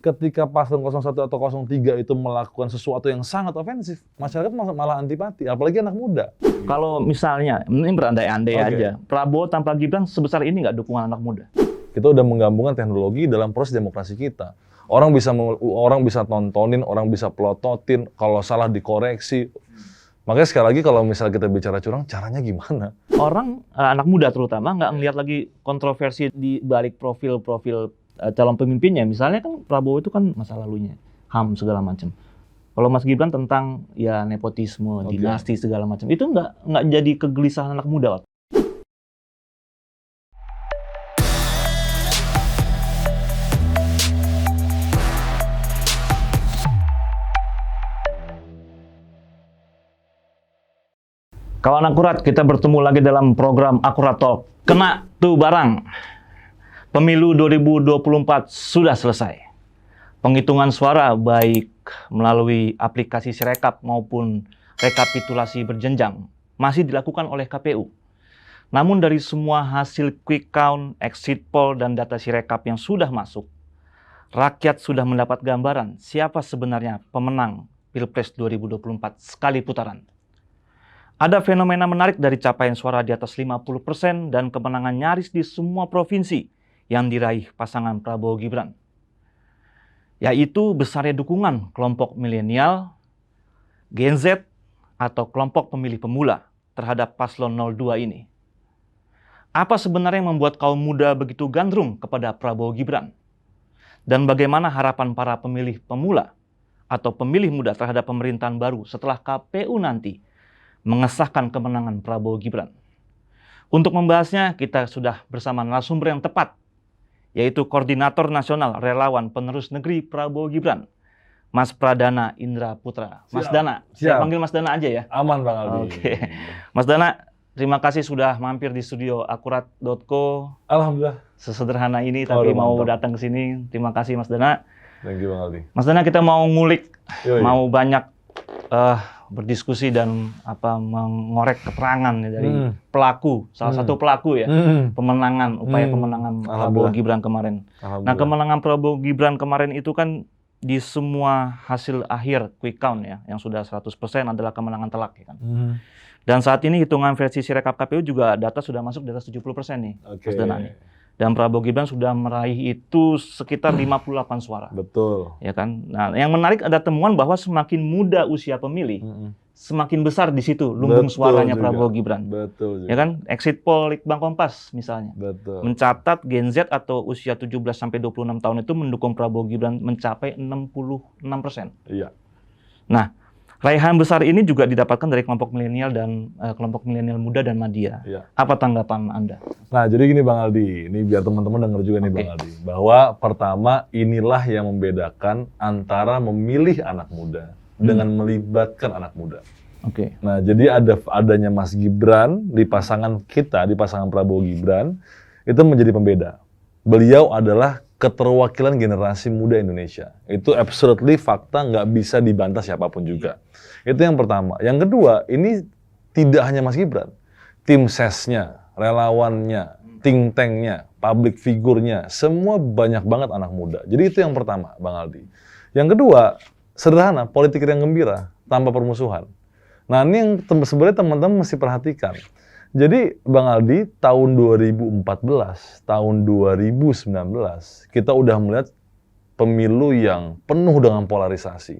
ketika paslon 01 atau 03 itu melakukan sesuatu yang sangat ofensif, masyarakat malah antipati, apalagi anak muda. Kalau misalnya, ini berandai-andai aja, Prabowo tanpa Gibran sebesar ini nggak dukungan anak muda? Kita udah menggabungkan teknologi dalam proses demokrasi kita. Orang bisa tontonin, orang bisa pelototin, kalau salah dikoreksi. Makanya sekali lagi kalau misalnya kita bicara curang, caranya gimana? Orang, anak muda terutama, nggak ngelihat lagi kontroversi di balik profil-profil calon pemimpinnya. Misalnya kan Prabowo itu kan masa lalunya, HAM segala macam. Kalau Mas Gibran tentang ya nepotisme, dinasti segala macam. Itu nggak jadi kegelisahan anak muda. Kawan Akurat, kita bertemu lagi dalam program Akurat Talk. Kena tuh barang. Pemilu 2024 sudah selesai. Penghitungan suara baik melalui aplikasi Sirekap maupun rekapitulasi berjenjang masih dilakukan oleh KPU. Namun dari semua hasil quick count, exit poll, dan data Sirekap yang sudah masuk, rakyat sudah mendapat gambaran siapa sebenarnya pemenang Pilpres 2024 sekali putaran. Ada fenomena menarik dari capaian suara di atas 50% dan kemenangan nyaris di semua provinsi yang diraih pasangan Prabowo Gibran, yaitu besarnya dukungan kelompok milenial, Gen Z, atau kelompok pemilih pemula terhadap paslon 02 ini. Apa sebenarnya yang membuat kaum muda begitu gandrung kepada Prabowo Gibran? Dan bagaimana harapan para pemilih pemula atau pemilih muda terhadap pemerintahan baru setelah KPU nanti mengesahkan kemenangan Prabowo Gibran? Untuk membahasnya, kita sudah bersama narasumber yang tepat, yaitu Koordinator Nasional Relawan Penerus Negeri Prabowo Gibran, Mas Pradana Indra Putra. Mas Dana, saya panggil Mas Dana aja ya? Aman Bang Aldi. Oke. Mas Dana, terima kasih sudah mampir di studio Akurat.co. Alhamdulillah. Sesederhana ini, tapi mau datang ke sini. Terima kasih Mas Dana. Thank you Bang Aldi. Mas Dana, kita mau ngulik, mau banyak berdiskusi dan mengorek keterangan dari pelaku, salah satu pelaku ya, pemenangan, upaya pemenangan Prabowo Gibran kemarin. Nah, kemenangan Prabowo Gibran kemarin itu kan di semua hasil akhir quick count ya, yang sudah 100% adalah kemenangan telak ya kan. Dan saat ini hitungan versi Sirekap KPU juga data sudah masuk di atas 70% nih, Mas Dana nih. Dan Prabowo Gibran sudah meraih itu sekitar 58 suara. Betul. Ya kan. Nah, yang menarik ada temuan bahwa semakin muda usia pemilih, semakin besar di situ lumbung suaranya Prabowo Gibran. Betul juga. Ya kan. Exit poll Litbang Kompas misalnya. Betul. Mencatat Gen Z atau usia 17 sampai 26 tahun itu mendukung Prabowo Gibran mencapai 66%. Iya. Nah, raihan besar ini juga didapatkan dari kelompok milenial dan kelompok milenial muda dan Madya. Iya. Apa tanggapan Anda? Nah, jadi gini Bang Aldi, ini biar teman-teman dengar juga nih Bang Aldi, bahwa pertama inilah yang membedakan antara memilih anak muda dengan melibatkan anak muda. Nah, jadi adanya Mas Gibran di pasangan kita, di pasangan Prabowo Gibran, itu menjadi pembeda. Beliau adalah keterwakilan generasi muda Indonesia. Itu absolutely fakta, nggak bisa dibantah siapapun juga. Itu yang pertama. Yang kedua, ini tidak hanya Mas Gibran. Tim sesnya, relawannya, think tank-nya, public figure-nya, semua banyak banget anak muda. Jadi itu yang pertama, Bang Aldi. Yang kedua, sederhana, politik yang gembira, tanpa permusuhan. Nah, ini yang sebenarnya teman-teman mesti perhatikan. Jadi, Bang Aldi, tahun 2014, tahun 2019, kita udah melihat pemilu yang penuh dengan polarisasi.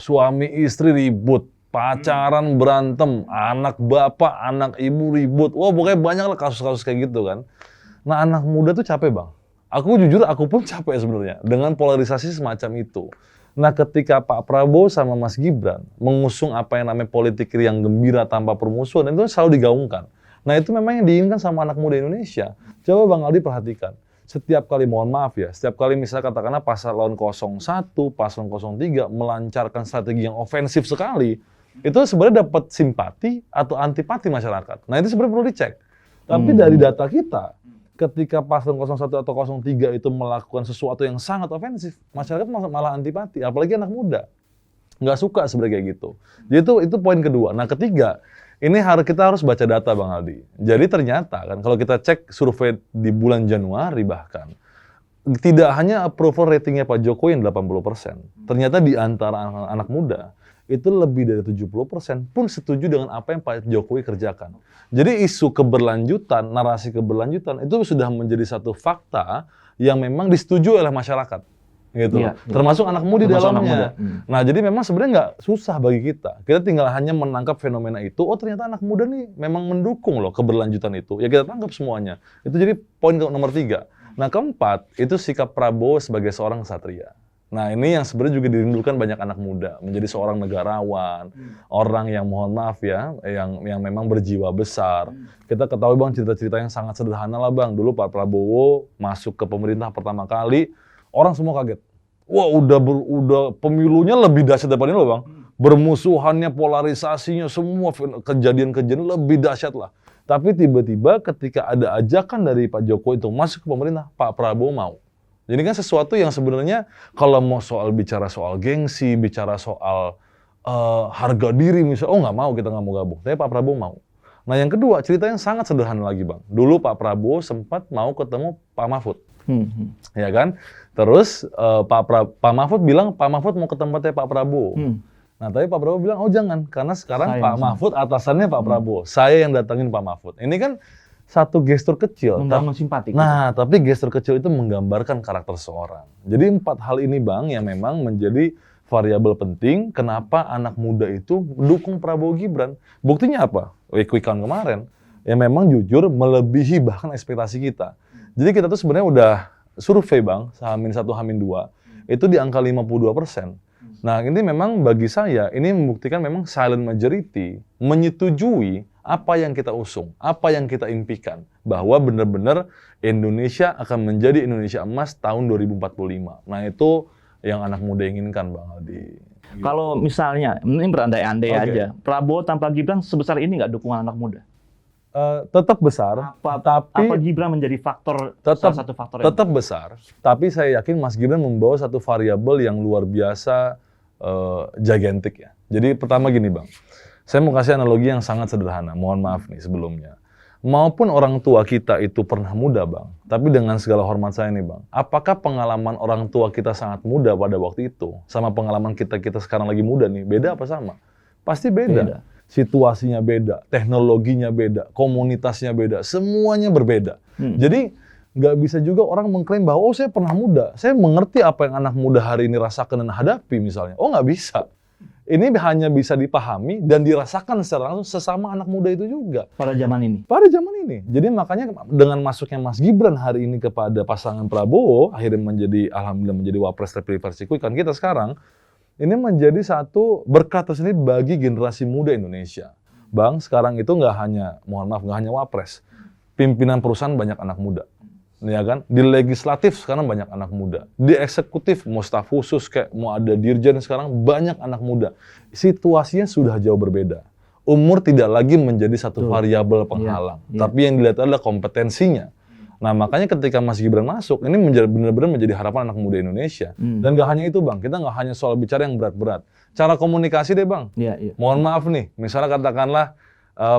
Suami istri ribut, pacaran berantem, anak bapak, anak ibu ribut. Wah, pokoknya banyak lah kasus-kasus kayak gitu kan. Nah, anak muda tuh capek, Bang. Aku pun capek sebenarnya dengan polarisasi semacam itu. Nah, ketika Pak Prabowo sama Mas Gibran mengusung apa yang namanya politik yang gembira tanpa permusuhan, itu selalu digaungkan. Nah, itu memang yang diinginkan sama anak muda Indonesia. Coba Bang Aldi perhatikan. Setiap kali, mohon maaf ya, setiap kali misalnya katakanlah paslon 01, paslon 03 melancarkan strategi yang ofensif sekali, itu sebenarnya dapat simpati atau antipati masyarakat. Nah, itu sebenarnya perlu dicek. Tapi dari data kita, ketika paslon 01 atau 03 itu melakukan sesuatu yang sangat ofensif, masyarakat malah antipati, apalagi anak muda. Nggak suka sebenarnya kayak gitu. Jadi itu poin kedua. Nah, ketiga, ini kita harus baca data Bang Aldi. Jadi ternyata kan kalau kita cek survei di bulan Januari bahkan, tidak hanya approval ratingnya Pak Jokowi yang 80%, ternyata di antara anak muda itu lebih dari 70% pun setuju dengan apa yang Pak Jokowi kerjakan. Jadi isu keberlanjutan, narasi keberlanjutan itu sudah menjadi satu fakta yang memang disetujui oleh masyarakat. Gitu. Iya, termasuk anak muda di dalamnya. Anak Nah, jadi memang sebenarnya nggak susah bagi kita. Kita tinggal hanya menangkap fenomena itu. Oh, ternyata anak muda nih memang mendukung loh keberlanjutan itu. Ya kita tangkap semuanya. Itu jadi poin nomor 3. Nah, keempat, itu sikap Prabowo sebagai seorang ksatria. Nah, ini yang sebenarnya juga dirindukan banyak anak muda, menjadi seorang negarawan, orang yang mohon maaf ya, yang memang berjiwa besar. Kita ketahui Bang, cerita-cerita yang sangat sederhana lah Bang. Dulu Pak Prabowo masuk ke pemerintah pertama kali, orang semua kaget. Wah, udah pemilunya lebih dahsyat daripada ini loh Bang. Bermusuhannya, polarisasinya, semua kejadian-kejadian lebih dahsyat lah. Tapi tiba-tiba ketika ada ajakan dari Pak Jokowi untuk masuk ke pemerintah, Pak Prabowo mau. Jadi kan sesuatu yang sebenarnya kalau mau bicara soal gengsi, bicara soal harga diri misalnya, oh nggak mau, kita nggak mau gabung. Tapi Pak Prabowo mau. Nah yang kedua, cerita yang sangat sederhana lagi Bang. Dulu Pak Prabowo sempat mau ketemu Pak Mahfud. Ya kan? Terus Pak Mahfud bilang, Pak Mahfud mau ke tempatnya Pak Prabowo. Nah tapi Pak Prabowo bilang, oh jangan. Karena sekarang Pak Mahfud atasannya Pak Prabowo. Saya yang datangin Pak Mahfud. Ini kan satu gestur kecil. Membangun simpati. Nah, tapi gestur kecil itu menggambarkan karakter seorang. Jadi 4 hal ini Bang yang memang menjadi variabel penting kenapa anak muda itu mendukung Prabowo Gibran. Buktinya apa? Quick count kemarin. Yang memang jujur melebihi bahkan ekspektasi kita. Jadi kita tuh sebenarnya udah survei Bang, H-1, H-2, itu di angka 52%. Nah, ini memang bagi saya, ini membuktikan memang silent majority menyetujui apa yang kita usung, apa yang kita impikan. Bahwa benar-benar Indonesia akan menjadi Indonesia emas tahun 2045. Nah, itu yang anak muda inginkan, Bang Aldi. Kalau misalnya, ini berandai-andai aja, Prabowo tanpa Gibran sebesar ini nggak dukungan anak muda? Tetap besar, tapi apa Gibran menjadi salah satu faktor tetap besar. Tapi saya yakin Mas Gibran membawa satu variabel yang luar biasa gigantic ya. Jadi pertama gini Bang, saya mau kasih analogi yang sangat sederhana. Mohon maaf nih sebelumnya. Maupun orang tua kita itu pernah muda Bang, tapi dengan segala hormat saya nih Bang, apakah pengalaman orang tua kita sangat muda pada waktu itu sama pengalaman kita sekarang lagi muda nih, beda apa sama? Pasti beda. Situasinya beda, teknologinya beda, komunitasnya beda, semuanya berbeda. Jadi nggak bisa juga orang mengklaim bahwa oh saya pernah muda, saya mengerti apa yang anak muda hari ini rasakan dan hadapi misalnya. Oh nggak bisa. Ini hanya bisa dipahami dan dirasakan secara langsung sesama anak muda itu juga. Pada zaman ini? Pada zaman ini. Jadi makanya dengan masuknya Mas Gibran hari ini kepada pasangan Prabowo, akhirnya alhamdulillah menjadi wapres terpilih versi quick count kita sekarang, ini menjadi satu berkat tersendiri bagi generasi muda Indonesia. Bang, sekarang itu nggak hanya wapres. Pimpinan perusahaan banyak anak muda. Ya kan? Di legislatif sekarang banyak anak muda. Di eksekutif, mau staf khusus, kayak mau ada dirjen sekarang banyak anak muda. Situasinya sudah jauh berbeda. Umur tidak lagi menjadi satu variabel penghalang. Tapi yang dilihat adalah kompetensinya. Nah makanya ketika Mas Gibran masuk, ini benar-benar menjadi harapan anak muda Indonesia. Dan gak hanya itu Bang, kita gak hanya soal bicara yang berat-berat. Cara komunikasi deh Bang. Mohon maaf nih, misalnya katakanlah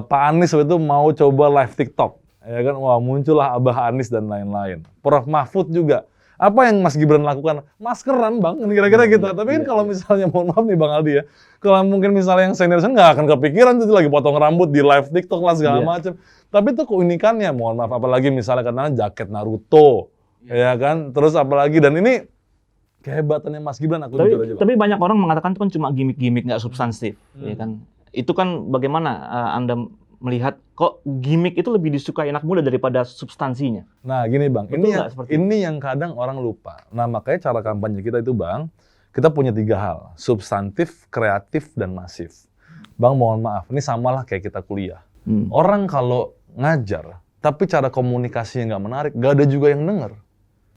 Pak Anies itu mau coba live TikTok. Ya kan, wah muncullah Abah Anies dan lain-lain. Prof Mahfud juga. Apa yang Mas Gibran lakukan? Maskeran Bang, kira-kira gitu. Tapi kan kalau misalnya, mohon maaf nih Bang Aldi ya, kalau mungkin misalnya yang senior nggak akan kepikiran tuh lagi potong rambut di live TikTok lah segala macam. Tapi itu keunikannya, mohon maaf. Apalagi misalnya karena jaket Naruto, ya kan. Terus apalagi, dan ini kehebatannya Mas Gibran aku jujur aja Bang. Tapi banyak orang mengatakan itu kan cuma gimmick-gimmick, nggak substantif. Ya kan? Itu kan bagaimana Anda melihat kok gimmick itu lebih disukai anak muda daripada substansinya? Nah gini Bang, ini yang kadang orang lupa. Nah makanya cara kampanye kita itu Bang, kita punya 3 hal, substantif, kreatif, dan masif. Bang mohon maaf, ini samalah kayak kita kuliah. Orang kalau ngajar, tapi cara komunikasinya nggak menarik, nggak ada juga yang denger.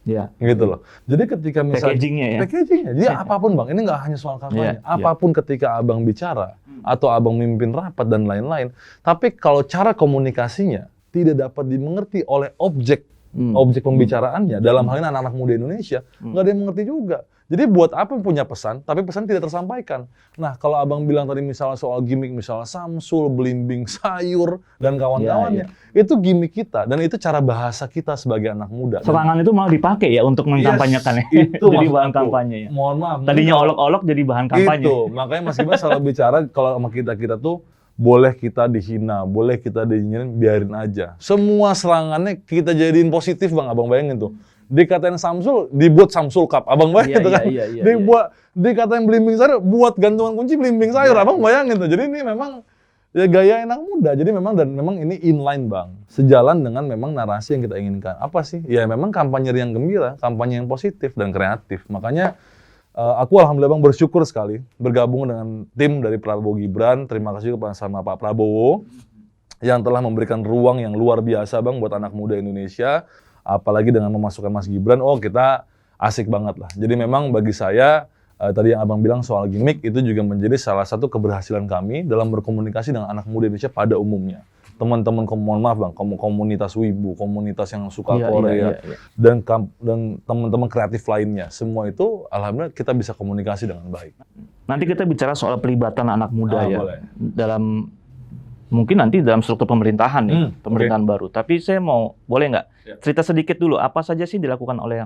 Ya. Gitu loh. Jadi ketika misalnya packagingnya, jadi apapun Bang, ini nggak hanya soal kampanye. Apapun ketika Abang bicara atau Abang memimpin rapat dan lain-lain, tapi kalau cara komunikasinya tidak dapat dimengerti oleh objek pembicaraannya, dalam hal ini anak-anak muda Indonesia, nggak ada yang mengerti juga. Jadi buat apa punya pesan, tapi pesan tidak tersampaikan. Nah, kalau abang bilang tadi misalnya soal gimmick, misalnya Samsul, belimbing sayur, dan kawan-kawannya, itu gimmick kita, dan itu cara bahasa kita sebagai anak muda. Serangan itu malah dipakai ya untuk mengkampanyekan ya. Itu jadi bahan kampanye ya. Mohon maaf. Tadinya olok-olok jadi bahan kampanye. Itu, makanya Mas Gibran selalu bicara kalau sama kita tuh boleh kita dihina, boleh kita dinyirin, biarin aja. Semua serangannya kita jadiin positif Bang, abang bayangin tuh. Dikatain Samsul, dibuat Samsul Cup. Abang bayangin tuh kan. Dikatain belimbing sayur, buat gantungan kunci belimbing sayur. Abang bayangin tuh. Jadi ini memang ya gaya anak muda. Jadi memang ini inline Bang. Sejalan dengan memang narasi yang kita inginkan. Apa sih? Ya memang kampanye yang gembira, kampanye yang positif dan kreatif. Makanya aku alhamdulillah Bang bersyukur sekali bergabung dengan tim dari Prabowo Gibran. Terima kasih juga sama Pak Prabowo yang telah memberikan ruang yang luar biasa Bang buat anak muda Indonesia. Apalagi dengan memasukkan Mas Gibran, kita asik banget lah. Jadi memang bagi saya, tadi yang abang bilang soal gimmick, itu juga menjadi salah satu keberhasilan kami dalam berkomunikasi dengan anak muda Indonesia pada umumnya. Teman-teman, mohon maaf Bang, komunitas wibu, komunitas yang suka Korea, dan teman-teman kreatif lainnya, semua itu alhamdulillah kita bisa komunikasi dengan baik. Nanti kita bicara soal pelibatan anak muda boleh. Mungkin nanti dalam struktur pemerintahan nih, pemerintahan baru. Tapi saya boleh nggak cerita sedikit dulu, apa saja sih dilakukan oleh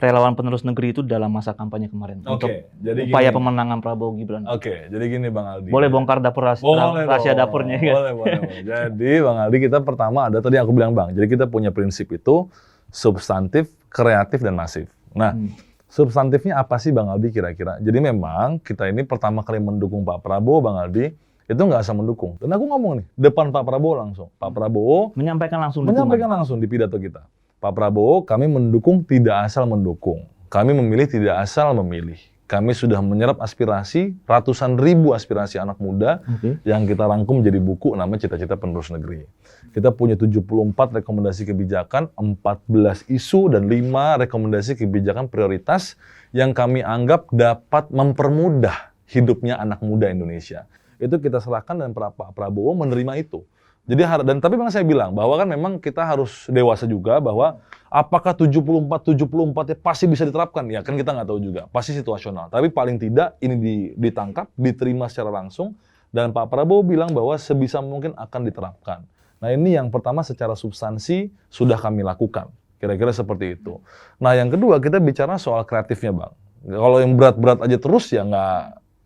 relawan penerus negeri itu dalam masa kampanye kemarin untuk jadi upaya pemenangan Prabowo Gibran? Jadi gini Bang Aldi. Boleh bongkar rahasia dapurnya kan? Boleh. Jadi Bang Aldi, kita pertama ada tadi aku bilang Bang, jadi kita punya prinsip itu substantif, kreatif, dan masif. Nah, substantifnya apa sih Bang Aldi kira-kira? Jadi memang kita ini pertama kali mendukung Pak Prabowo Bang Aldi, itu nggak asal mendukung. Dan aku ngomong nih, depan Pak Prabowo langsung. Pak Prabowo menyampaikan langsung di pidato kita. Pak Prabowo, kami mendukung tidak asal mendukung. Kami memilih tidak asal memilih. Kami sudah menyerap aspirasi, ratusan ribu aspirasi anak muda yang kita rangkum jadi buku namanya Cita-Cita Penerus Negeri. Kita punya 74 rekomendasi kebijakan, 14 isu, dan 5 rekomendasi kebijakan prioritas yang kami anggap dapat mempermudah hidupnya anak muda Indonesia. Itu kita serahkan dan Pak Prabowo menerima itu. Jadi tapi memang saya bilang bahwa kan memang kita harus dewasa juga bahwa apakah 74 ya pasti bisa diterapkan, ya kan kita nggak tahu juga, pasti situasional. Tapi paling tidak ini ditangkap, diterima secara langsung, dan Pak Prabowo bilang bahwa sebisa mungkin akan diterapkan. Nah ini yang pertama secara substansi sudah kami lakukan, kira-kira seperti itu. Nah yang kedua kita bicara soal kreatifnya Bang. Kalau yang berat-berat aja terus ya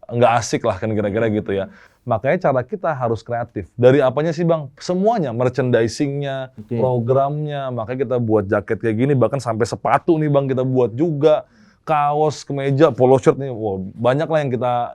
nggak asik lah kan kira-kira gitu ya. Makanya cara kita harus kreatif. Dari apanya sih Bang? Semuanya, merchandising-nya, programnya. Makanya kita buat jaket kayak gini, bahkan sampai sepatu nih Bang kita buat juga. Kaos, kemeja, polo shirt nih. Wow, banyak lah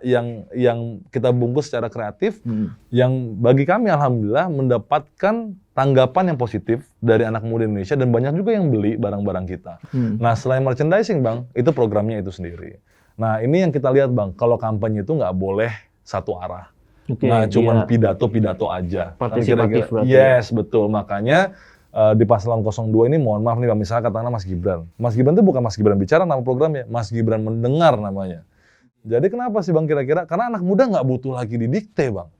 yang kita bungkus secara kreatif. Yang bagi kami alhamdulillah mendapatkan tanggapan yang positif dari anak muda Indonesia dan banyak juga yang beli barang-barang kita. Nah, selain merchandising Bang, itu programnya itu sendiri. Nah, ini yang kita lihat Bang, kalau kampanye itu nggak boleh satu arah. Nah, cuman pidato-pidato aja. Partisipatif berarti. Yes, betul. Makanya di Paslon 02 ini mohon maaf nih Bang, misalnya katakanlah Mas Gibran. Mas Gibran itu bukan Mas Gibran bicara nama programnya, Mas Gibran mendengar namanya. Jadi kenapa sih Bang kira-kira? Karena anak muda nggak butuh lagi didikte Bang.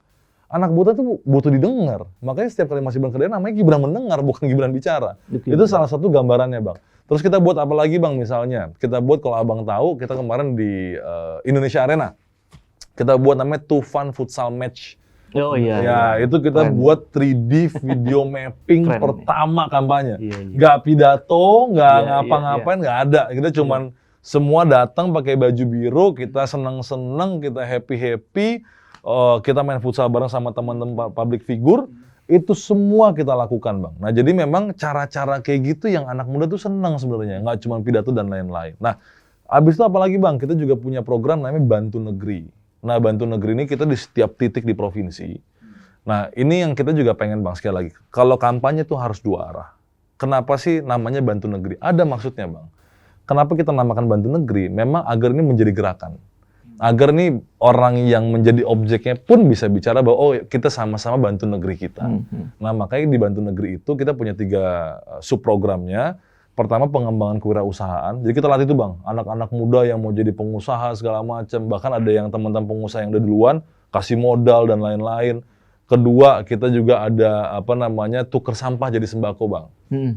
Anak muda tuh butuh didengar. Makanya setiap kali Mas Gibran kerjaan namanya Gibran mendengar, bukan Gibran bicara. Itu salah satu gambarannya Bang. Terus kita buat apa lagi Bang misalnya? Kita buat kalau Abang tahu, kita kemarin di Indonesia Arena. Kita buat namanya Tufan Futsal Match. Oh iya. Ya, itu kita buat 3D video mapping pertama kampanye. Nggak pidato, nggak ngapa-ngapain, nggak ada. Kita cuman semua datang pakai baju biru, kita seneng-seneng, kita happy-happy, kita main futsal bareng sama teman-teman public figure. Itu semua kita lakukan Bang. Nah jadi memang cara-cara kayak gitu yang anak muda tuh senang sebenarnya, nggak cuma pidato dan lain-lain. Nah, abis itu apalagi Bang, kita juga punya program namanya Bantu Negeri. Nah, Bantu Negeri ini kita di setiap titik di provinsi. Nah, ini yang kita juga pengen Bang, sekali lagi. Kalau kampanye tuh harus dua arah. Kenapa sih namanya Bantu Negeri? Ada maksudnya Bang. Kenapa kita namakan Bantu Negeri? Memang agar ini menjadi gerakan. Agar nih orang yang menjadi objeknya pun bisa bicara bahwa kita sama-sama bantu negeri kita. Nah, makanya di Bantu Negeri itu kita punya 3 subprogramnya. Pertama, pengembangan kewirausahaan. Jadi kita latih itu Bang, anak-anak muda yang mau jadi pengusaha segala macam. Bahkan ada yang teman-teman pengusaha yang udah duluan, kasih modal dan lain-lain. Kedua, kita juga ada tuker sampah jadi sembako, Bang.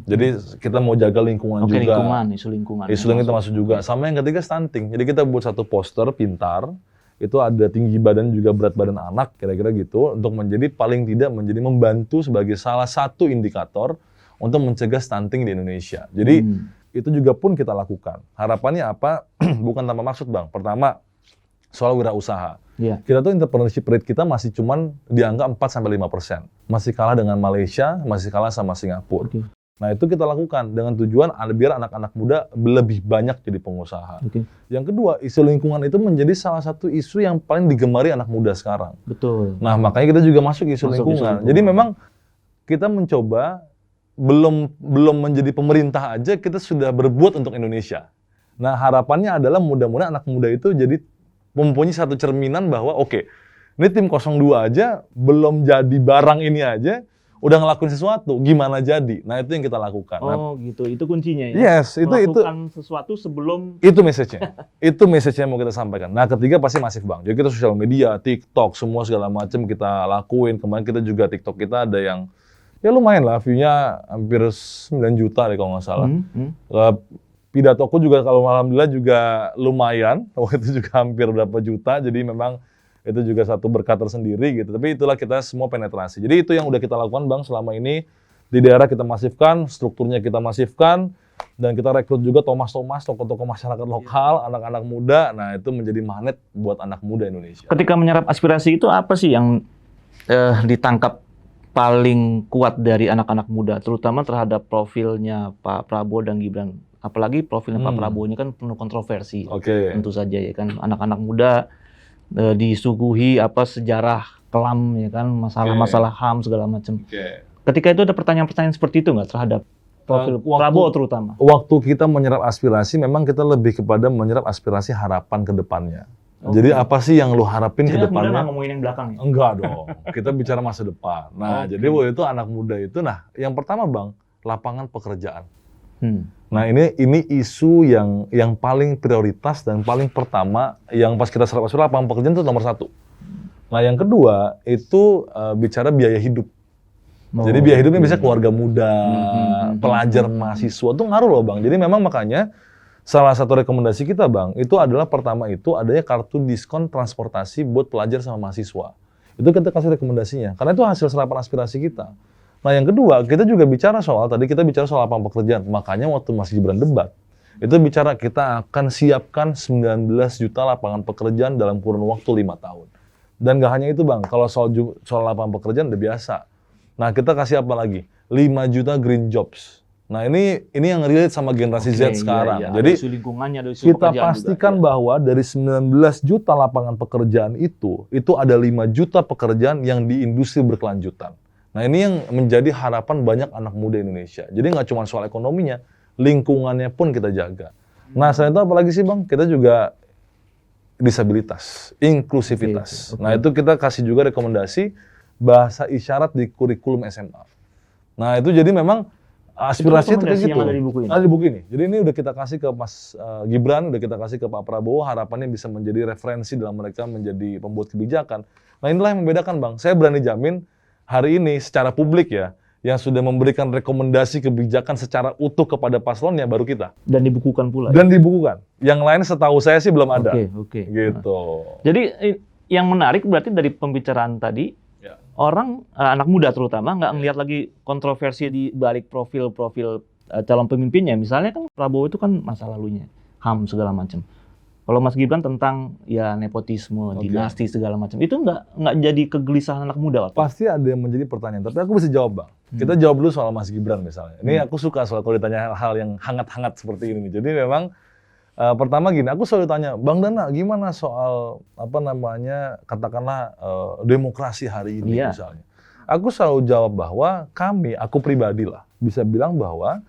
Jadi kita mau jaga lingkungan juga. Isu lingkungan. Isu lingkungan termasuk juga. Sama yang ketiga stunting. Jadi kita buat satu poster pintar, itu ada tinggi badan juga berat badan anak, kira-kira gitu, untuk paling tidak membantu sebagai salah satu indikator untuk mencegah stunting di Indonesia. Jadi itu juga pun kita lakukan. Harapannya apa? Bukan tanpa maksud, Bang. Pertama, soal wirausaha. Yeah. Kita tuh entrepreneurship rate kita masih cuman di angka 4-5%. Masih kalah dengan Malaysia, masih kalah sama Singapura. Okay. Nah itu kita lakukan dengan tujuan biar anak-anak muda lebih banyak jadi pengusaha. Okay. Yang kedua, isu lingkungan itu menjadi salah satu isu yang paling digemari anak muda sekarang. Betul. Nah makanya kita juga masuk isu lingkungan. Jadi memang kita mencoba, belum menjadi pemerintah aja kita sudah berbuat untuk Indonesia. Nah harapannya adalah mudah-mudahan anak muda itu jadi mempunyai satu cerminan bahwa oke, ini tim 02 aja belum jadi barang ini aja udah ngelakuin sesuatu, gimana jadi? Nah itu yang kita lakukan. Oh gitu, itu kuncinya ya? Yes, itu melakukan sesuatu sebelum... Itu message-nya. Itu message-nya yang mau kita sampaikan. Nah ketiga pasti masif, Bang. Jadi kita sosial media, TikTok, semua segala macam kita lakuin. Kemarin kita juga TikTok kita ada yang ya lumayan lah, view-nya hampir 9 juta deh kalau nggak salah. Pidatoku juga kalau alhamdulillah juga lumayan, waktu itu juga hampir berapa juta, jadi memang itu juga satu berkat tersendiri gitu. Tapi itulah kita semua penetrasi. Jadi itu yang udah kita lakukan, Bang, selama ini di daerah kita masifkan, strukturnya kita masifkan, dan kita rekrut juga Thomas, tokoh-tokoh masyarakat lokal, anak-anak muda. Nah itu menjadi magnet buat anak muda Indonesia. Ketika menyerap aspirasi itu apa sih yang ditangkap paling kuat dari anak-anak muda, terutama terhadap profilnya Pak Prabowo dan Gibran? Apalagi profilnya Pak Prabowo ini kan penuh kontroversi, tentu saja ya kan, anak-anak muda disuguhi sejarah kelam ya kan, masalah-masalah HAM segala macam. Ketika itu ada pertanyaan-pertanyaan seperti itu nggak terhadap profil Prabowo terutama? Waktu kita menyerap aspirasi, memang kita lebih kepada menyerap aspirasi harapan ke depannya. Jadi apa sih yang lu harapin ke depannya? Nggak ngomongin yang belakang ya? Enggak dong, kita bicara masa depan. Nah jadi waktu itu anak muda itu, yang pertama, Bang, lapangan pekerjaan. Nah ini isu yang paling prioritas dan paling pertama yang pas kita serap aspirasi lapangan pekerjaan itu nomor 1. Nah yang kedua itu bicara biaya hidup. Jadi biaya hidupnya bisa keluarga muda, pelajar, mahasiswa tuh ngaruh loh, Bang. Jadi memang makanya salah satu rekomendasi kita, Bang, itu adalah pertama itu adanya kartu diskon transportasi buat pelajar sama mahasiswa. Itu kita kasih rekomendasinya karena itu hasil serapan aspirasi kita. Nah yang kedua, kita juga bicara soal lapangan pekerjaan. Makanya waktu Mas Gibran debat, itu bicara kita akan siapkan 19 juta lapangan pekerjaan dalam kurun waktu 5 tahun. Dan gak hanya itu, Bang, kalau soal lapangan pekerjaan udah biasa. Nah kita kasih apa lagi? 5 juta green jobs. Nah ini yang relate sama generasi Z sekarang. Iya. Jadi ada isu lingkungannya, ada isu kita pastikan juga, bahwa dari 19 juta lapangan pekerjaan itu ada 5 juta pekerjaan yang di industri berkelanjutan. Nah ini yang menjadi harapan banyak anak muda Indonesia. Jadi nggak cuma soal ekonominya, lingkungannya pun kita jaga. Nah selain itu apalagi sih, Bang? Kita juga disabilitas, inklusivitas. Nah itu kita kasih juga rekomendasi bahasa isyarat di kurikulum SMA. Nah itu jadi memang aspirasi itu kayak gitu. Ada di buku ini. Jadi ini udah kita kasih ke Mas Gibran, udah kita kasih ke Pak Prabowo, harapannya bisa menjadi referensi dalam mereka menjadi pembuat kebijakan. Nah inilah yang membedakan, Bang. Saya berani jamin hari ini secara publik ya, yang sudah memberikan rekomendasi kebijakan secara utuh kepada paslonnya baru kita. Dan dibukukan pula. Dan dibukukan. Yang lain setahu saya sih belum ada. Oke. Gitu. Jadi yang menarik berarti dari pembicaraan tadi, orang, anak muda terutama, nggak ngelihat lagi kontroversi di balik profil-profil calon pemimpinnya. Misalnya kan Prabowo itu kan masa lalunya, HAM segala macam. Kalau Mas Gibran tentang ya nepotisme, dinasti segala macam, itu nggak jadi kegelisahan anak muda? Pasti ada yang menjadi pertanyaan, tapi aku bisa jawab, Bang. Kita jawab dulu soal Mas Gibran misalnya. Ini aku suka soal kalau ditanya hal-hal yang hangat-hangat seperti ini. Jadi memang pertama gini, aku selalu tanya, Bang Dana, gimana soal katakanlah demokrasi hari ini misalnya. Aku selalu jawab bahwa aku pribadi lah, bisa bilang bahwa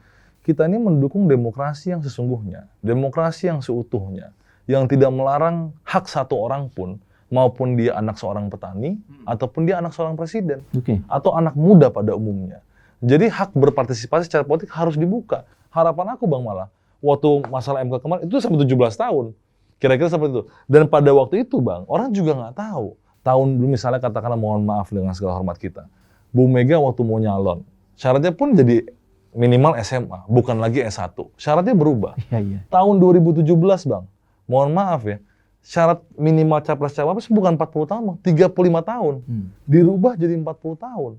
kita ini mendukung demokrasi yang sesungguhnya, demokrasi yang seutuhnya, yang tidak melarang hak satu orang pun, maupun dia anak seorang petani, ataupun dia anak seorang presiden, atau anak muda pada umumnya. Jadi hak berpartisipasi secara politik harus dibuka. Harapan aku, Bang, malah, waktu masalah MK kemarin, itu sampai 17 tahun. Kira-kira seperti itu. Dan pada waktu itu, Bang, orang juga nggak tahu. tahun dulu misalnya katakanlah mohon maaf dengan segala hormat kita, Bu Mega waktu mau nyalon, syaratnya pun jadi minimal SMA, bukan lagi S1. Syaratnya berubah. Tahun 2017 Bang, mohon maaf ya, syarat minimal capres-cawapres bukan 40 tahun Bang, 35 tahun. Dirubah jadi 40 tahun.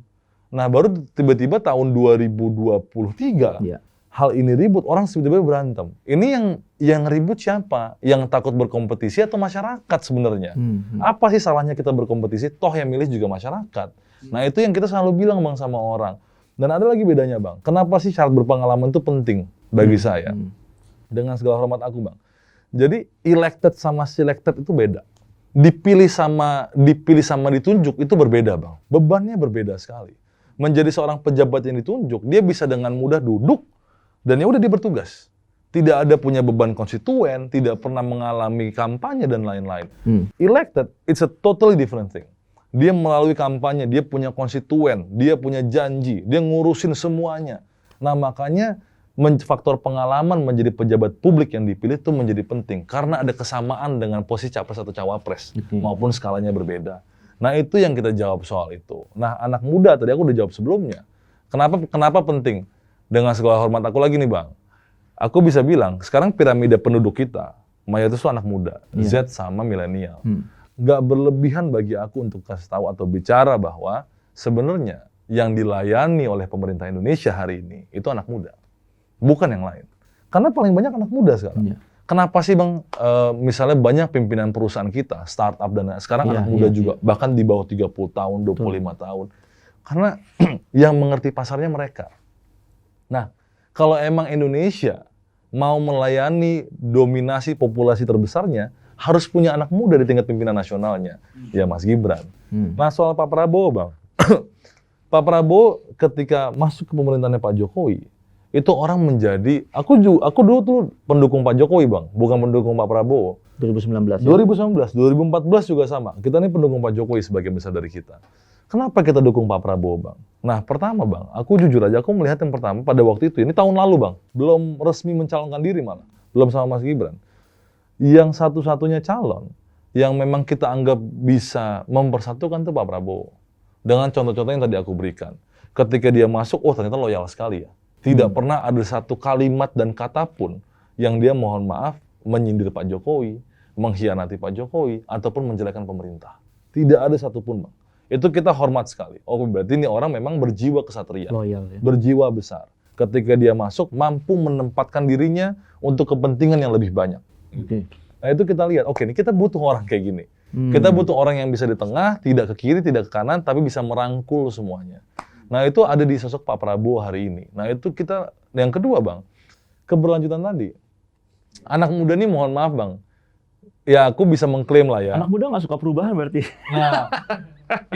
Nah baru tiba-tiba tahun 2023, hal ini ribut, orang tiba-tiba berantem. Ini yang ribut siapa? Yang takut berkompetisi atau masyarakat sebenarnya? Apa sih salahnya kita berkompetisi? Toh yang milih juga masyarakat. Nah itu yang kita selalu bilang Bang sama orang. Dan ada lagi bedanya Bang. Kenapa sih syarat berpengalaman itu penting bagi saya? Dengan segala hormat aku Bang. Jadi elected sama selected itu beda. Dipilih sama ditunjuk itu berbeda Bang. Bebannya berbeda sekali. Menjadi seorang pejabat yang ditunjuk, dia bisa dengan mudah duduk dan ya udah dia bertugas. Tidak ada punya beban konstituen, tidak pernah mengalami kampanye dan lain-lain. Elected, it's a totally different thing. Dia melalui kampanye, dia punya konstituen, dia punya janji, dia ngurusin semuanya. Nah makanya faktor pengalaman menjadi pejabat publik yang dipilih itu menjadi penting. Karena ada kesamaan dengan posisi capres atau cawapres, maupun skalanya berbeda. Nah itu yang kita jawab soal itu. Nah anak muda, tadi aku udah jawab sebelumnya. Kenapa penting? Dengan segala hormat aku lagi nih Bang. Aku bisa bilang, sekarang piramida penduduk kita, mayoritas itu anak muda, Z sama milenial. Nggak berlebihan bagi aku untuk kasih tahu atau bicara bahwa sebenarnya yang dilayani oleh pemerintah Indonesia hari ini itu anak muda, bukan yang lain. Karena paling banyak anak muda sekarang. Kenapa sih Bang, misalnya banyak pimpinan perusahaan kita, startup dan sekarang anak muda juga, bahkan di bawah 30 tahun, 25 tahun. Karena yang mengerti pasarnya mereka. Nah, kalau emang Indonesia mau melayani dominasi populasi terbesarnya, harus punya anak muda di tingkat pimpinan nasionalnya. Ya Mas Gibran. Nah soal Pak Prabowo Bang, Pak Prabowo ketika masuk ke pemerintahannya Pak Jokowi, itu orang menjadi, aku dulu tuh pendukung Pak Jokowi Bang, bukan pendukung Pak Prabowo. 2019 ya? 2019, 2014 juga sama. Kita ini pendukung Pak Jokowi sebagian besar dari kita. Kenapa kita dukung Pak Prabowo Bang? Nah pertama Bang, aku jujur aja aku melihat yang pertama pada waktu itu, ini tahun lalu Bang, belum resmi mencalonkan diri malah, belum sama Mas Gibran. Yang satu-satunya calon yang memang kita anggap bisa mempersatukan itu Pak Prabowo. Dengan contoh-contoh yang tadi aku berikan. Ketika dia masuk, oh ternyata loyal sekali ya. Tidak pernah ada satu kalimat dan kata pun yang dia mohon maaf menyindir Pak Jokowi, mengkhianati Pak Jokowi, ataupun menjelekkan pemerintah. Tidak ada satupun Bang. Itu kita hormat sekali. Oh berarti ini orang memang berjiwa kesatria. Loyal ya. Berjiwa besar. Ketika dia masuk, mampu menempatkan dirinya untuk kepentingan yang lebih banyak. Nah itu kita lihat, oke ini kita butuh orang kayak gini. Kita butuh orang yang bisa di tengah, tidak ke kiri, tidak ke kanan, tapi bisa merangkul semuanya. Nah itu ada di sosok Pak Prabowo hari ini. Nah itu kita, yang kedua Bang, keberlanjutan tadi. Anak muda nih mohon maaf Bang, ya aku bisa mengklaim lah ya. Anak muda nggak suka perubahan berarti. Nah,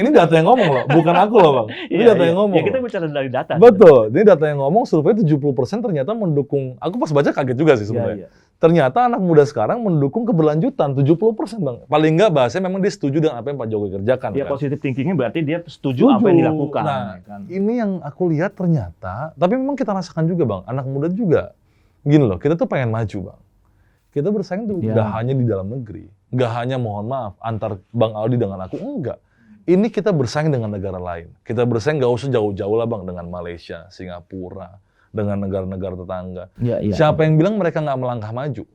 ini data yang ngomong loh, bukan aku loh Bang. Ini data yang ngomong. Ya kita bicara dari data. Betul, ini data yang ngomong, survei 70% ternyata mendukung, aku pas baca kaget juga sih sebenarnya. Ternyata anak muda sekarang mendukung keberlanjutan, 70% Bang. Paling nggak bahasanya memang dia setuju dengan apa yang Pak Jokowi kerjakan. Ya kan? Positif thinkingnya berarti dia setuju apa yang dilakukan. Nah, ini yang aku lihat ternyata, tapi memang kita rasakan juga Bang, anak muda juga. Gini loh, kita tuh pengen maju Bang. Kita bersaing tuh nggak hanya di dalam negeri. Nggak hanya mohon maaf, antar Bang Aldi dengan aku, enggak. Ini kita bersaing dengan negara lain. Kita bersaing nggak usah jauh-jauh lah Bang, dengan Malaysia, Singapura, dengan negara-negara tetangga. Siapa yang bilang mereka nggak melangkah maju?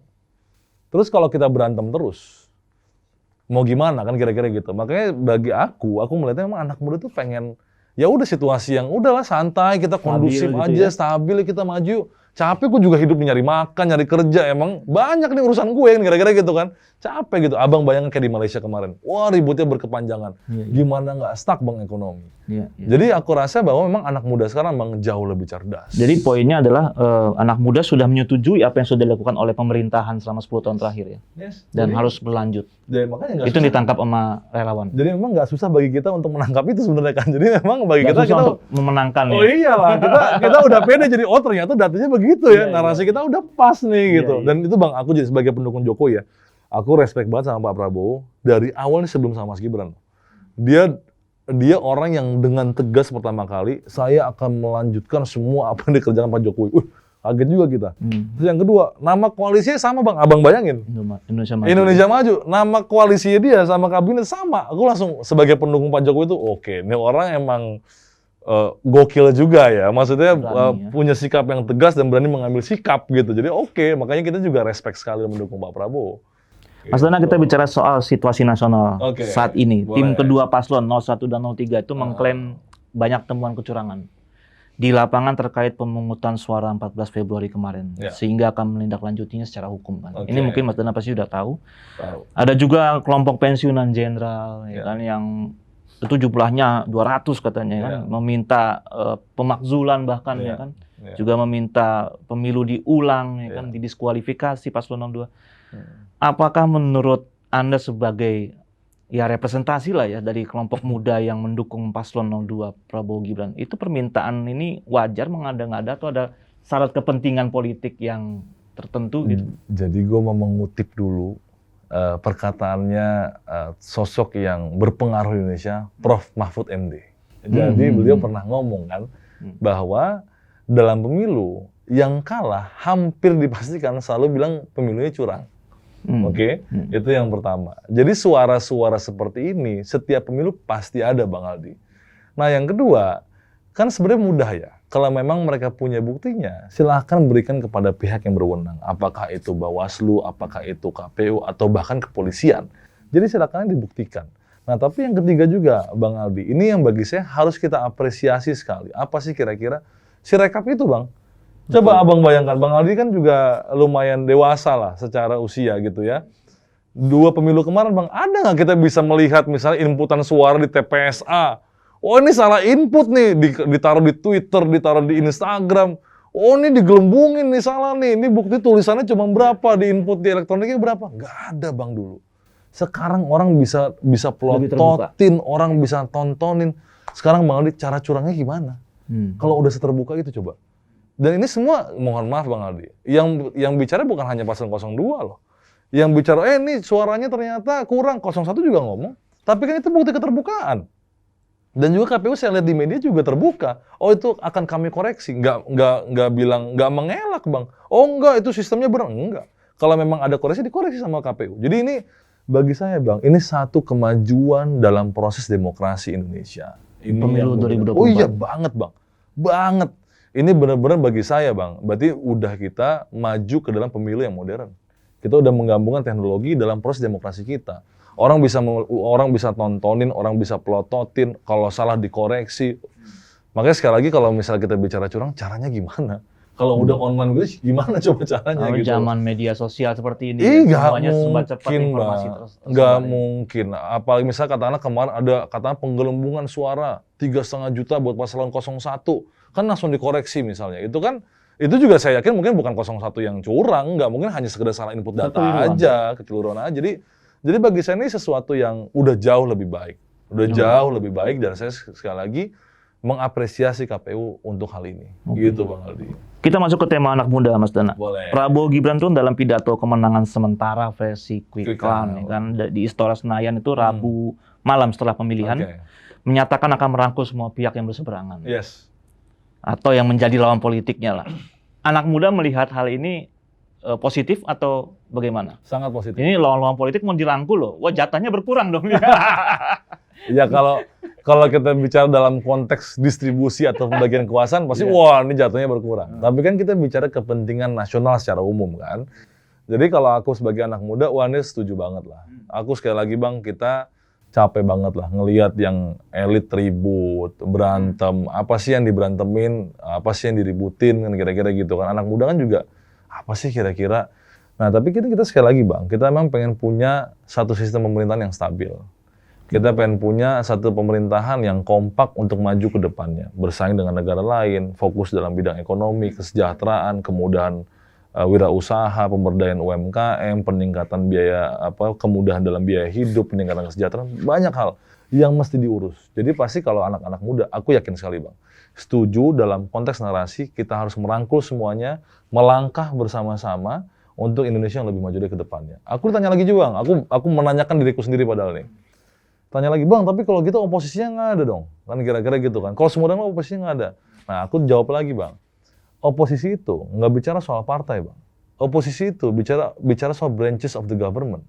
Terus kalau kita berantem terus, mau gimana kan kira-kira gitu. Makanya bagi aku melihatnya memang anak muda tuh pengen, ya udah situasi yang udahlah santai, kita kondusif stabil aja, gitu ya? Stabil kita maju. Capek gue juga hidup nyari makan, nyari kerja, emang banyak nih urusan gue yang kira-kira gitu kan. Capek gitu, abang bayangin kayak di Malaysia kemarin. Wah ributnya berkepanjangan. Gimana nggak stuck Bang ekonomi. Jadi aku rasa bahwa memang anak muda sekarang memang jauh lebih cerdas. Jadi poinnya adalah anak muda sudah menyetujui apa yang sudah dilakukan oleh pemerintahan selama 10 tahun terakhir ya. Dan jadi, harus berlanjut. Jadi, makanya itu ditangkap sama relawan. Jadi memang nggak susah bagi kita untuk menangkap itu sebenarnya kan. Jadi memang bagi kita untuk memenangkan ya. Oh iyalah, kita udah pede jadi oh ternyata datanya begitu ya. Narasi kita udah pas nih gitu. Dan itu Bang, aku jadi sebagai pendukung Jokowi ya. Aku respect banget sama Pak Prabowo dari awal nih sebelum sama Mas Gibran. Dia orang yang dengan tegas pertama kali, saya akan melanjutkan semua apa yang dikerjakan Pak Jokowi. Kaget juga kita. Terus yang kedua, nama koalisinya sama Bang, abang bayangin. Indonesia Maju. Indonesia Maju, nama koalisinya dia sama kabinet sama. Aku langsung sebagai pendukung Pak Jokowi itu, oke, ini orang emang gokil juga ya. Maksudnya punya sikap yang tegas dan berani mengambil sikap gitu. Jadi oke, makanya kita juga respect sekali mendukung Pak Prabowo. Mas Dana, kita bicara soal situasi nasional saat ini. Boleh. Tim kedua paslon 01 dan 03 itu mengklaim banyak temuan kecurangan di lapangan terkait pemungutan suara 14 Februari kemarin, sehingga akan menindaklanjutinya secara hukum kan. Ini mungkin Mas Dana pasti sudah tahu. Ada juga kelompok pensiunan jenderal ya kan, yang itu jumlahnya 200 katanya kan, meminta pemakzulan bahkan ya kan, juga meminta pemilu diulang ya kan, didiskualifikasi paslon 02. Apakah menurut Anda sebagai representasi lah ya dari kelompok muda yang mendukung paslon 02 Prabowo Gibran, itu permintaan ini wajar, mengada-ngada, atau ada syarat kepentingan politik yang tertentu gitu? Jadi gue mau mengutip dulu perkataannya sosok yang berpengaruh di Indonesia, Prof. Mahfud MD. Jadi beliau pernah ngomong kan bahwa dalam pemilu yang kalah hampir dipastikan selalu bilang pemilunya curang. Itu yang pertama. Jadi suara-suara seperti ini setiap pemilu pasti ada Bang Aldi. Nah yang kedua, kan sebenarnya mudah ya. Kalau memang mereka punya buktinya, silahkan berikan kepada pihak yang berwenang. Apakah itu Bawaslu, apakah itu KPU, atau bahkan kepolisian. Jadi silahkan dibuktikan. Nah tapi yang ketiga juga Bang Aldi, ini yang bagi saya harus kita apresiasi sekali. Apa sih kira-kira Sirekap itu Bang? Coba abang bayangkan, Bang Aldi kan juga lumayan dewasa lah secara usia gitu ya. 2 pemilu kemarin Bang, ada nggak kita bisa melihat misalnya inputan suara di TPSA? Oh ini salah input nih, ditaruh di Twitter, ditaruh di Instagram. Oh ini digelembungin nih, salah nih. Ini bukti tulisannya cuma berapa, di input di elektroniknya berapa? Nggak ada Bang dulu. Sekarang orang bisa plototin, orang bisa tontonin. Sekarang Bang Aldi, cara curangnya gimana? Kalau udah seterbuka itu coba. Dan ini semua, mohon maaf Bang Aldi, yang bicara bukan hanya paslon 02 loh. Yang bicara, ini suaranya ternyata kurang, 01 juga ngomong. Tapi kan itu bukti keterbukaan. Dan juga KPU saya lihat di media juga terbuka. Oh itu akan kami koreksi, nggak bilang, nggak mengelak Bang. Oh enggak, itu sistemnya benar, enggak. Kalau memang ada koreksi, dikoreksi sama KPU. Jadi ini bagi saya Bang, ini satu kemajuan dalam proses demokrasi Indonesia. Ini pemilu 2024. Oh iya banget Bang, banget. Ini benar-benar bagi saya Bang, berarti udah kita maju ke dalam pemilu yang modern. Kita udah menggabungkan teknologi dalam proses demokrasi kita. Orang bisa tontonin, orang bisa plototin, kalau salah dikoreksi. Makanya sekali lagi kalau misalnya kita bicara curang, caranya gimana? Kalau udah online gitu, gimana coba caranya gitu? Zaman media sosial seperti ini, semuanya serba cepat informasi nggak mungkin. Apalagi misalnya katakanlah kemarin ada penggelembungan suara 3,5 juta buat paslon 01. Kan langsung dikoreksi misalnya. Itu juga saya yakin mungkin bukan 01 yang curang, nggak mungkin hanya sekedar salah input data aja, kekeliruan aja. Jadi bagi saya ini sesuatu yang udah jauh lebih baik. Jauh lebih baik, dan saya sekali lagi mengapresiasi KPU untuk hal ini. Gitu Bang Aldi. Kita masuk ke tema anak muda Mas Dana. Boleh. Prabowo Gibran tuh dalam pidato kemenangan sementara versi Quick Count kan, di Istora Senayan itu Rabu malam setelah pemilihan menyatakan akan merangkul semua pihak yang berseberangan. Yes. Atau yang menjadi lawan politiknya lah. Anak muda melihat hal ini positif atau bagaimana? Sangat positif. Ini lawan-lawan politik mau dirangkul loh. Wah, jatahnya berkurang dong. Ya kalau kita bicara dalam konteks distribusi atau pembagian kekuasaan pasti wah ini jatuhnya berkurang. Tapi kan kita bicara kepentingan nasional secara umum kan. Jadi kalau aku sebagai anak muda, wah ini setuju banget lah. Aku sekali lagi Bang, kita capek banget lah ngelihat yang elit ribut, berantem, apa sih yang diberantemin, apa sih yang diributin, kan kira-kira gitu kan. Anak muda kan juga, apa sih kira-kira. Nah tapi kita sekali lagi Bang, kita memang pengen punya satu sistem pemerintahan yang stabil. Kita pengen punya satu pemerintahan yang kompak untuk maju ke depannya, bersaing dengan negara lain, fokus dalam bidang ekonomi, kesejahteraan, kemudahan wirausaha, pemberdayaan UMKM, peningkatan kemudahan dalam biaya hidup, peningkatan kesejahteraan, banyak hal yang mesti diurus. Jadi pasti kalau anak-anak muda, aku yakin sekali Bang, setuju dalam konteks narasi kita harus merangkul semuanya, melangkah bersama-sama untuk Indonesia yang lebih maju dari ke depannya. Aku tanya lagi juga Bang, aku menanyakan diriku sendiri padahal nih. Tanya lagi, Bang, tapi kalau gitu oposisinya nggak ada dong? Kan kira-kira gitu kan. Kalau semua orang oposisinya nggak ada. Nah, aku jawab lagi Bang. Oposisi itu nggak bicara soal partai, Bang. Oposisi itu bicara soal branches of the government.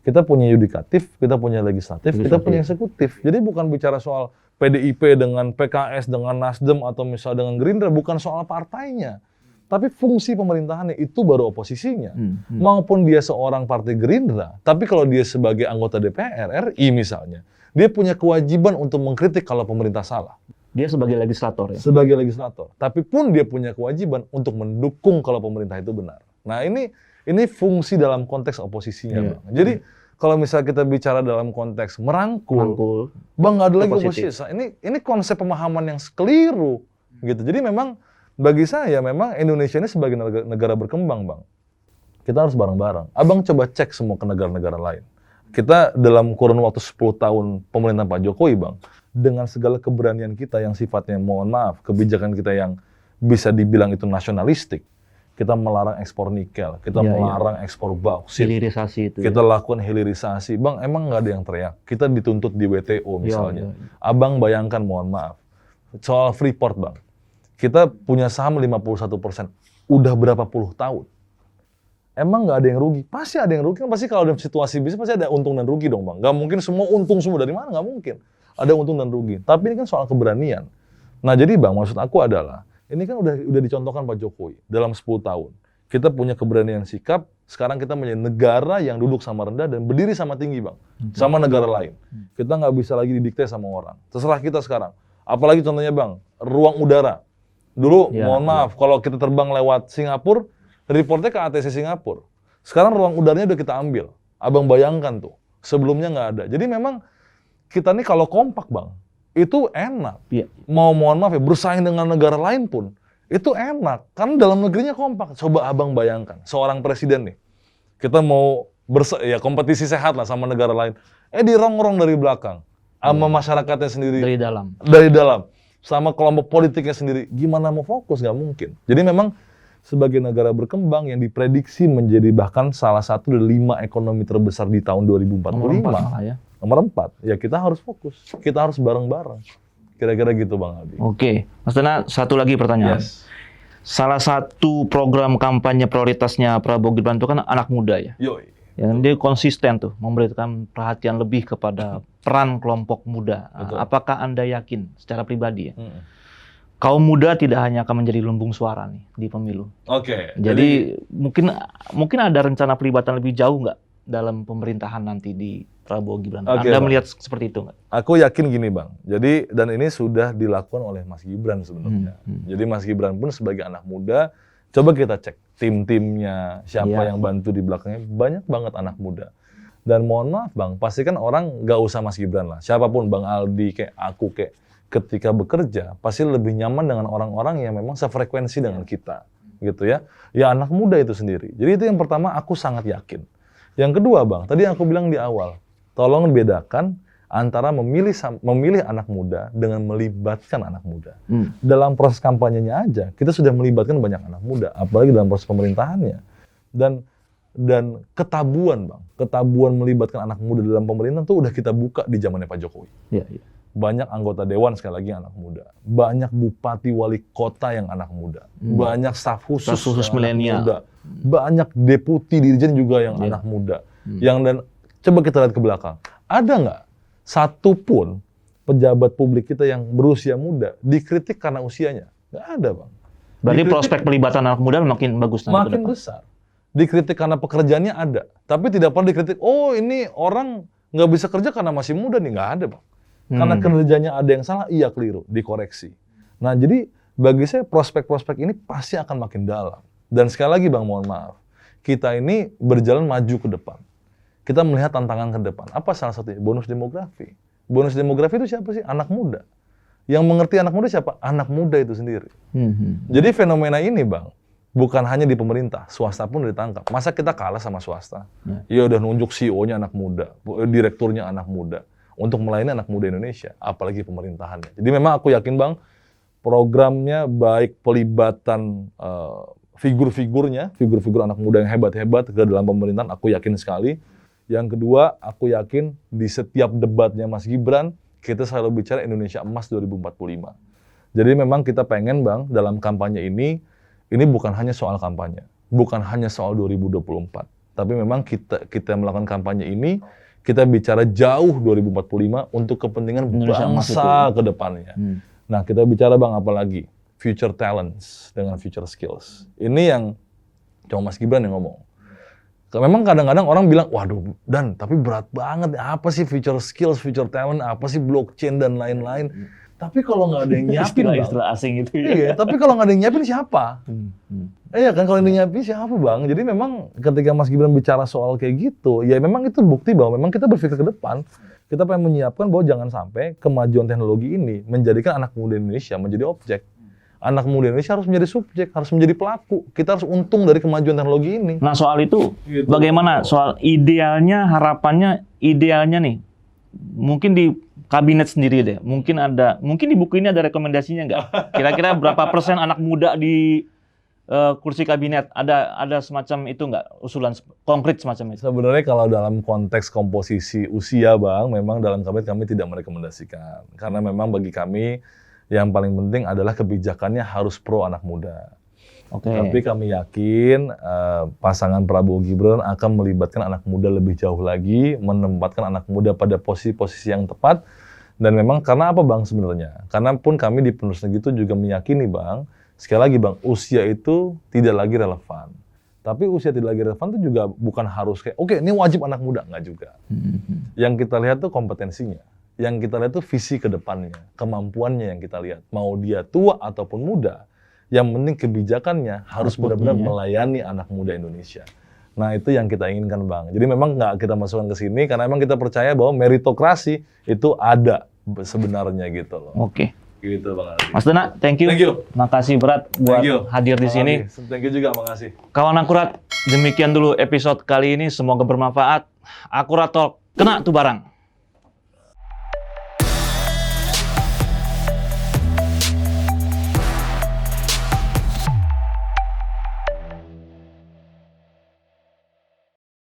Kita punya yudikatif, kita punya legislatif, kita punya eksekutif. Jadi bukan bicara soal PDIP dengan PKS, dengan Nasdem, atau misalnya dengan Gerindra, bukan soal partainya. Tapi fungsi pemerintahannya, itu baru oposisinya. Maupun dia seorang partai Gerindra, tapi kalau dia sebagai anggota DPR RI misalnya, dia punya kewajiban untuk mengkritik kalau pemerintah salah. Dia sebagai legislator ya? Sebagai legislator. Tapi pun dia punya kewajiban untuk mendukung kalau pemerintah itu benar. Nah ini fungsi dalam konteks oposisinya, Bang. Jadi kalau misalnya kita bicara dalam konteks merangkul, Bang, nggak ada lagi oposisi. Ini konsep pemahaman yang keliru, gitu. Jadi memang bagi saya memang Indonesia ini sebagai negara berkembang, Bang. Kita harus bareng-bareng. Abang coba cek semua ke negara-negara lain. Kita dalam kurun waktu 10 tahun pemerintahan Pak Jokowi, Bang, dengan segala keberanian kita yang sifatnya, mohon maaf, kebijakan kita yang bisa dibilang itu nasionalistik. Kita melarang ekspor nikel, kita melarang ekspor bauksit. Hilirisasi itu. Kita lakukan hilirisasi. Bang, emang nggak ada yang teriak. Kita dituntut di WTO misalnya. Abang bayangkan, mohon maaf, soal Freeport, Bang. Kita punya saham 51%. Udah berapa puluh tahun. Emang nggak ada yang rugi? Pasti ada yang rugi. Kan pasti kalau dalam situasi bisnis pasti ada untung dan rugi dong, Bang. Nggak mungkin semua untung semua. Dari mana? Nggak mungkin. Ada untung dan rugi. Tapi ini kan soal keberanian. Nah jadi, Bang, maksud aku adalah, ini kan udah dicontohkan Pak Jokowi dalam 10 tahun. Kita punya keberanian sikap, sekarang kita menjadi negara yang duduk sama rendah dan berdiri sama tinggi, Bang. Sama negara lain. Kita nggak bisa lagi didikte sama orang. Terserah kita sekarang. Apalagi contohnya, Bang, ruang udara. Dulu, mohon maaf, kalau kita terbang lewat Singapura, reportnya ke ATC Singapura. Sekarang ruang udaranya udah kita ambil. Abang bayangkan tuh, sebelumnya nggak ada. Jadi memang kita nih kalau kompak, Bang, itu enak. Mau mohon maaf ya, bersaing dengan negara lain pun, itu enak. Karena dalam negerinya kompak. Coba Abang bayangkan, seorang presiden nih, kita mau kompetisi sehat lah sama negara lain. Dirongrong dari belakang. Sama masyarakatnya sendiri. Dari dalam. Sama kelompok politiknya sendiri, gimana mau fokus? Nggak mungkin. Jadi memang sebagai negara berkembang yang diprediksi menjadi bahkan salah satu dari 5 ekonomi terbesar di tahun 2045. Nomor 4, ya kita harus fokus. Kita harus bareng-bareng. Kira-kira gitu, Bang Aldi. Oke, Mas Dana, satu lagi pertanyaan. Salah satu program kampanye prioritasnya Prabowo Gibran itu kan anak muda ya? Yoi. Yang dia konsisten tuh memberikan perhatian lebih kepada peran kelompok muda. Betul. Apakah Anda yakin secara pribadi ya? Kaum muda tidak hanya akan menjadi lumbung suara nih di pemilu. Jadi mungkin ada rencana pelibatan lebih jauh nggak dalam pemerintahan nanti di Prabowo Gibran? Anda melihat seperti itu nggak? Aku yakin gini, Bang. Jadi dan ini sudah dilakukan oleh Mas Gibran sebenarnya. Jadi Mas Gibran pun sebagai anak muda, coba kita cek tim-timnya, siapa yang bantu di belakangnya, banyak banget anak muda. Dan mohon maaf, Bang, pasti kan orang nggak usah Mas Gibran lah. Siapapun, Bang Aldi, kayak aku, kayak ketika bekerja, pasti lebih nyaman dengan orang-orang yang memang sefrekuensi dengan kita. Gitu ya. Ya anak muda itu sendiri. Jadi itu yang pertama, aku sangat yakin. Yang kedua, Bang, tadi yang aku bilang di awal, tolong bedakan antara memilih anak muda dengan melibatkan anak muda. Dalam proses kampanyenya aja, kita sudah melibatkan banyak anak muda, apalagi dalam proses pemerintahannya. Dan ketabuan, Bang, ketabuan melibatkan anak muda dalam pemerintahan tuh udah kita buka di zamannya Pak Jokowi. Banyak anggota dewan sekali lagi anak muda, banyak bupati wali kota yang anak muda, banyak staf khusus milenial, banyak deputi dirjen juga yang anak muda. Dan coba kita lihat ke belakang, ada nggak satu pun pejabat publik kita yang berusia muda dikritik karena usianya? Nggak ada, Bang. Berarti prospek pelibatan anak muda makin bagus nanti. Makin besar. Dikritik karena pekerjaannya ada, tapi tidak pernah dikritik, oh ini orang nggak bisa kerja karena masih muda nih, nggak ada, Bang. Karena kerjanya ada yang salah, iya keliru, dikoreksi. Nah jadi bagi saya prospek-prospek ini pasti akan makin dalam. Dan sekali lagi, Bang, mohon maaf, kita ini berjalan maju ke depan. Kita melihat tantangan ke depan. Apa salah satunya? Bonus demografi. Bonus demografi itu siapa sih? Anak muda. Yang mengerti anak muda siapa? Anak muda itu sendiri. Jadi fenomena ini, Bang, bukan hanya di pemerintah, swasta pun ditangkap. Masa kita kalah sama swasta? Ya udah nunjuk CEO-nya anak muda, direkturnya anak muda, untuk melayani anak muda Indonesia, apalagi pemerintahannya. Jadi memang aku yakin, Bang, programnya baik pelibatan figur-figurnya, figur-figur anak muda yang hebat-hebat ke dalam pemerintahan, aku yakin sekali. Yang kedua, aku yakin di setiap debatnya Mas Gibran, kita selalu bicara Indonesia Emas 2045. Jadi memang kita pengen, Bang, dalam kampanye ini, ini bukan hanya soal kampanye, bukan hanya soal 2024, tapi memang kita melakukan kampanye ini, kita bicara jauh 2045 untuk kepentingan bangsa ke depannya. Nah, kita bicara Bang apa lagi? Future talents dengan future skills. Ini yang cuma Mas Gibran yang ngomong. Memang kadang-kadang orang bilang, waduh, Dan, tapi berat banget. Apa sih future skills, future talent, apa sih blockchain dan lain-lain. Tapi kalau nggak ada yang nyiapin, istilah asing itu ya. Iya, tapi kalau nggak ada yang nyiapin siapa? Iya kan, kalau yang nyiapin siapa Bang? Jadi memang ketika Mas Gibran bicara soal kayak gitu, ya memang itu bukti bahwa memang kita berpikir ke depan. Kita pengen menyiapkan bahwa jangan sampai kemajuan teknologi ini menjadikan anak muda Indonesia menjadi objek. Anak muda Indonesia harus menjadi subjek, harus menjadi pelaku. Kita harus untung dari kemajuan teknologi ini. Nah soal itu, gitu. Bagaimana soal idealnya, harapannya, idealnya nih, mungkin di kabinet sendiri deh, mungkin di buku ini ada rekomendasinya nggak? Kira-kira berapa persen anak muda di kursi kabinet, ada semacam itu nggak, usulan konkret semacam itu? Sebenarnya kalau dalam konteks komposisi usia Bang, memang dalam kabinet kami tidak merekomendasikan. Karena memang bagi kami, yang paling penting adalah kebijakannya harus pro anak muda. Tapi kami yakin pasangan Prabowo Gibran akan melibatkan anak muda lebih jauh lagi, menempatkan anak muda pada posisi-posisi yang tepat. Dan memang karena apa Bang sebenarnya? Karena pun kami di penerus negeri itu juga meyakini Bang, sekali lagi Bang, usia itu tidak lagi relevan. Tapi usia tidak lagi relevan itu juga bukan harus kayak, oke, ini wajib anak muda, nggak juga. Yang kita lihat tuh kompetensinya. Yang kita lihat tuh visi ke depannya, kemampuannya yang kita lihat. Mau dia tua ataupun muda, yang penting kebijakannya harus benar-benar melayani anak muda Indonesia. Nah itu yang kita inginkan Bang. Jadi memang nggak kita masukkan ke sini, karena memang kita percaya bahwa meritokrasi itu ada sebenarnya gitu loh. Oke. Gitu Bang Aldi. Mas Dana, thank you. Makasih berat buat hadir di sini. Thank you juga, makasih. Kawan Akurat, demikian dulu episode kali ini. Semoga bermanfaat. Akurat Talk, kena tuh barang.